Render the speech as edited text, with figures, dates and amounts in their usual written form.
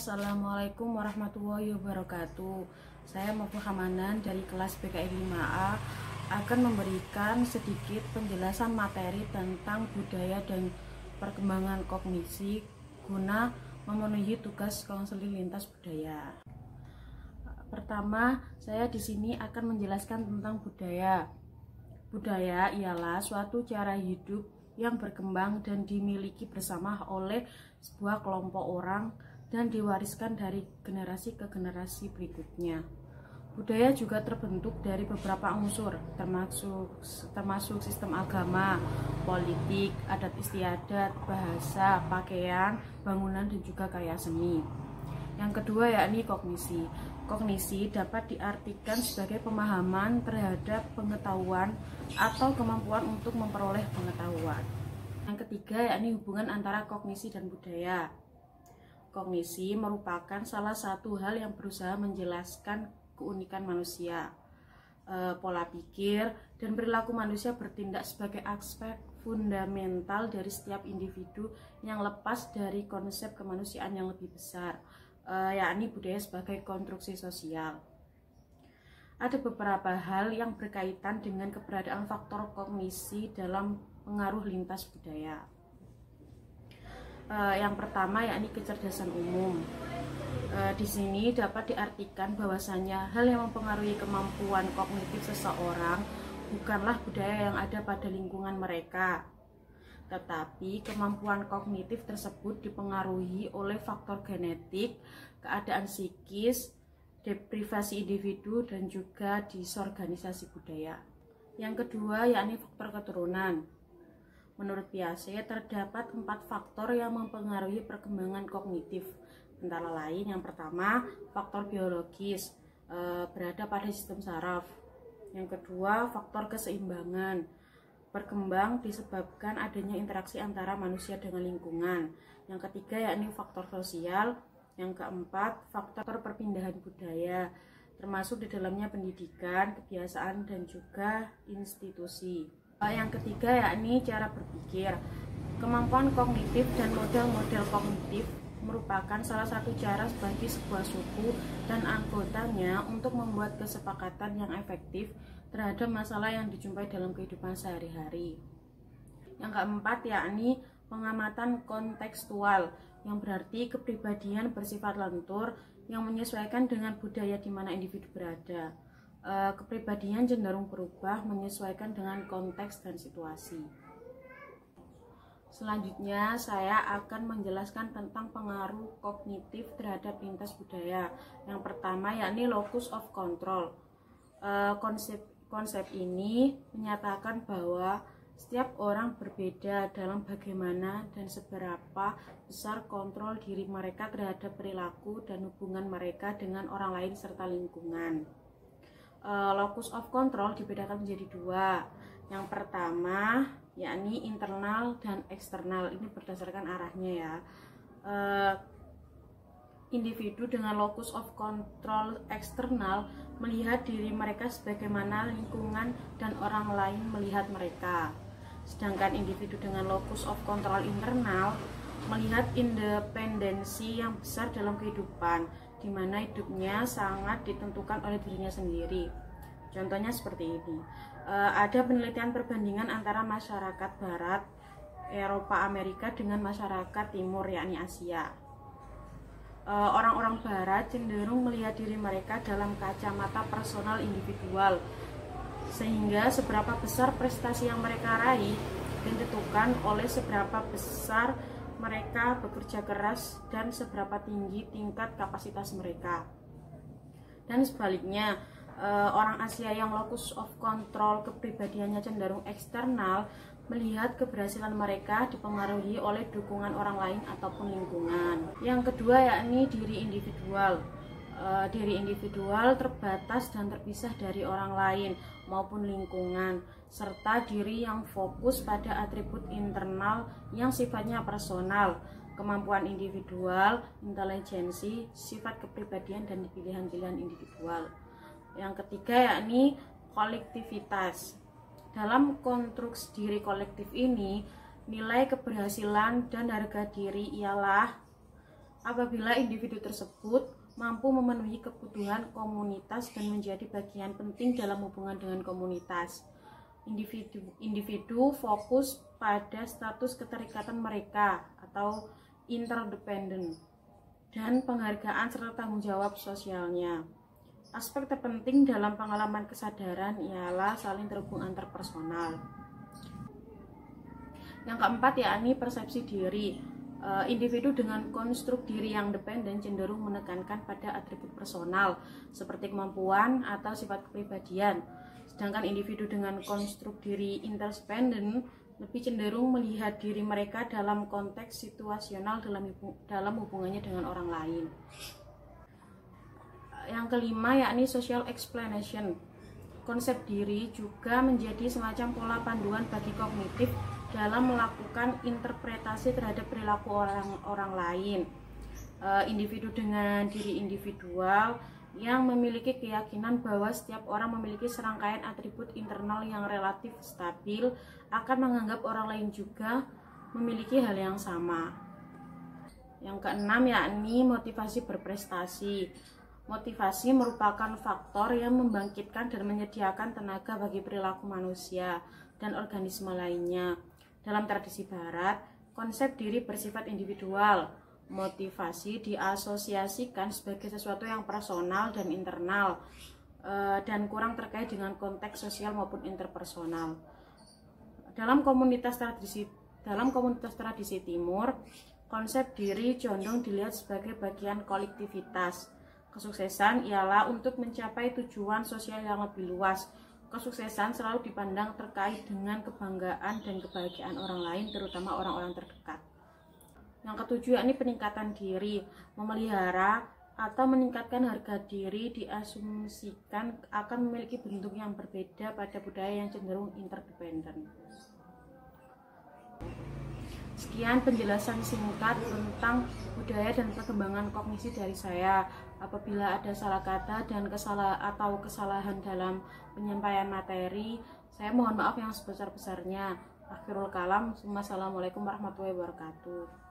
Assalamualaikum warahmatullahi wabarakatuh. Saya Mufah Hamanan dari kelas PKI 5A akan memberikan sedikit penjelasan materi tentang budaya dan perkembangan kognisi guna memenuhi tugas konseling lintas budaya. Pertama, saya di sini akan menjelaskan tentang budaya. Budaya ialah suatu cara hidup yang berkembang dan dimiliki bersama oleh sebuah kelompok orang dan diwariskan dari generasi ke generasi berikutnya. Budaya juga terbentuk dari beberapa unsur, termasuk sistem agama, politik, adat istiadat, bahasa, pakaian, bangunan, dan juga karya seni. Yang kedua yakni kognisi. Kognisi dapat diartikan sebagai pemahaman terhadap pengetahuan atau kemampuan untuk memperoleh pengetahuan. Yang ketiga yakni hubungan antara kognisi dan budaya. Kognisi merupakan salah satu hal yang berusaha menjelaskan keunikan manusia, pola pikir, dan perilaku manusia bertindak sebagai aspek fundamental dari setiap individu yang lepas dari konsep kemanusiaan yang lebih besar, yakni budaya sebagai konstruksi sosial. Ada beberapa hal yang berkaitan dengan keberadaan faktor kognisi dalam pengaruh lintas budaya. Yang pertama yakni kecerdasan umum. Di sini dapat diartikan bahwasanya hal yang mempengaruhi kemampuan kognitif seseorang bukanlah budaya yang ada pada lingkungan mereka, tetapi kemampuan kognitif tersebut dipengaruhi oleh faktor genetik, keadaan psikis, deprivasi individu, dan juga disorganisasi budaya. Yang kedua yakni faktor keturunan. Menurut Piaget, terdapat 4 faktor yang mempengaruhi perkembangan kognitif. Antara lain, yang pertama, faktor biologis, berada pada sistem saraf. Yang kedua, faktor keseimbangan, berkembang disebabkan adanya interaksi antara manusia dengan lingkungan. Yang ketiga, yakni faktor sosial. Yang keempat, faktor perpindahan budaya, termasuk di dalamnya pendidikan, kebiasaan, dan juga institusi. Yang ketiga yakni cara berpikir. Kemampuan kognitif dan model-model kognitif merupakan salah satu cara bagi sebuah suku dan anggotanya untuk membuat kesepakatan yang efektif terhadap masalah yang dijumpai dalam kehidupan sehari-hari. Yang keempat yakni pengamatan kontekstual, yang berarti kepribadian bersifat lentur yang menyesuaikan dengan budaya di mana individu berada. Kepribadian cenderung berubah menyesuaikan dengan konteks dan situasi. Selanjutnya saya akan menjelaskan tentang pengaruh kognitif terhadap lintas budaya. Yang pertama yakni locus of control. Konsep ini menyatakan bahwa setiap orang berbeda dalam bagaimana dan seberapa besar kontrol diri mereka terhadap perilaku dan hubungan mereka dengan orang lain serta lingkungan. Locus of control dibedakan menjadi 2. Yang pertama yakni internal dan eksternal. Ini berdasarkan arahnya ya. Individu dengan locus of control eksternal melihat diri mereka sebagaimana lingkungan dan orang lain melihat mereka. Sedangkan individu dengan locus of control internal melihat independensi yang besar dalam kehidupan, di mana hidupnya sangat ditentukan oleh dirinya sendiri. Contohnya seperti ini. Ada penelitian perbandingan antara masyarakat Barat, Eropa, Amerika dengan masyarakat Timur, yakni Asia. Orang-orang Barat cenderung melihat diri mereka dalam kacamata personal individual, sehingga seberapa besar prestasi yang mereka raih ditentukan oleh seberapa besar mereka bekerja keras dan seberapa tinggi tingkat kapasitas mereka. Dan sebaliknya, orang Asia yang locus of control kepribadiannya cenderung eksternal melihat keberhasilan mereka dipengaruhi oleh dukungan orang lain ataupun lingkungan. Yang kedua yakni diri individual. Diri individual terbatas dan terpisah dari orang lain maupun lingkungan, serta diri yang fokus pada atribut internal yang sifatnya personal, kemampuan individual, intelijensi, sifat kepribadian, dan pilihan-pilihan individual. Yang ketiga yakni kolektivitas. Dalam konstruksi diri kolektif ini, nilai keberhasilan dan harga diri ialah apabila individu tersebut mampu memenuhi kebutuhan komunitas dan menjadi bagian penting dalam hubungan dengan komunitas. Individu fokus pada status keterikatan mereka atau interdependent dan penghargaan serta tanggung jawab sosialnya. Aspek terpenting dalam pengalaman kesadaran ialah saling terhubung antarpersonal. Yang keempat yakni persepsi diri. Individu dengan konstruk diri yang dependen cenderung menekankan pada atribut personal seperti kemampuan atau sifat kepribadian. Sedangkan individu dengan konstruk diri interdependen lebih cenderung melihat diri mereka dalam konteks situasional dalam hubungannya dengan orang lain. Yang kelima yakni social explanation. Konsep diri juga menjadi semacam pola panduan bagi kognitif dalam melakukan interpretasi terhadap perilaku orang lain. Individu dengan diri individual yang memiliki keyakinan bahwa setiap orang memiliki serangkaian atribut internal yang relatif stabil akan menganggap orang lain juga memiliki hal yang sama. Yang keenam yakni motivasi berprestasi. Motivasi merupakan faktor yang membangkitkan dan menyediakan tenaga bagi perilaku manusia dan organisme lainnya. Dalam tradisi barat, konsep diri bersifat individual. Motivasi diasosiasikan sebagai sesuatu yang personal dan internal dan kurang terkait dengan konteks sosial maupun interpersonal. Dalam komunitas tradisi Timur, konsep diri condong dilihat sebagai bagian kolektivitas. Kesuksesan ialah untuk mencapai tujuan sosial yang lebih luas. Kesuksesan selalu dipandang terkait dengan kebanggaan dan kebahagiaan orang lain, terutama orang-orang terdekat. Yang ketujuh yakni peningkatan diri. Memelihara atau meningkatkan harga diri diasumsikan akan memiliki bentuk yang berbeda pada budaya yang cenderung interdependen. Sekian penjelasan singkat tentang budaya dan perkembangan kognisi dari saya. Apabila ada salah kata dan kesalahan dalam penyampaian materi, saya mohon maaf yang sebesar-besarnya. Akhirul kalam. Wassalamualaikum warahmatullahi wabarakatuh.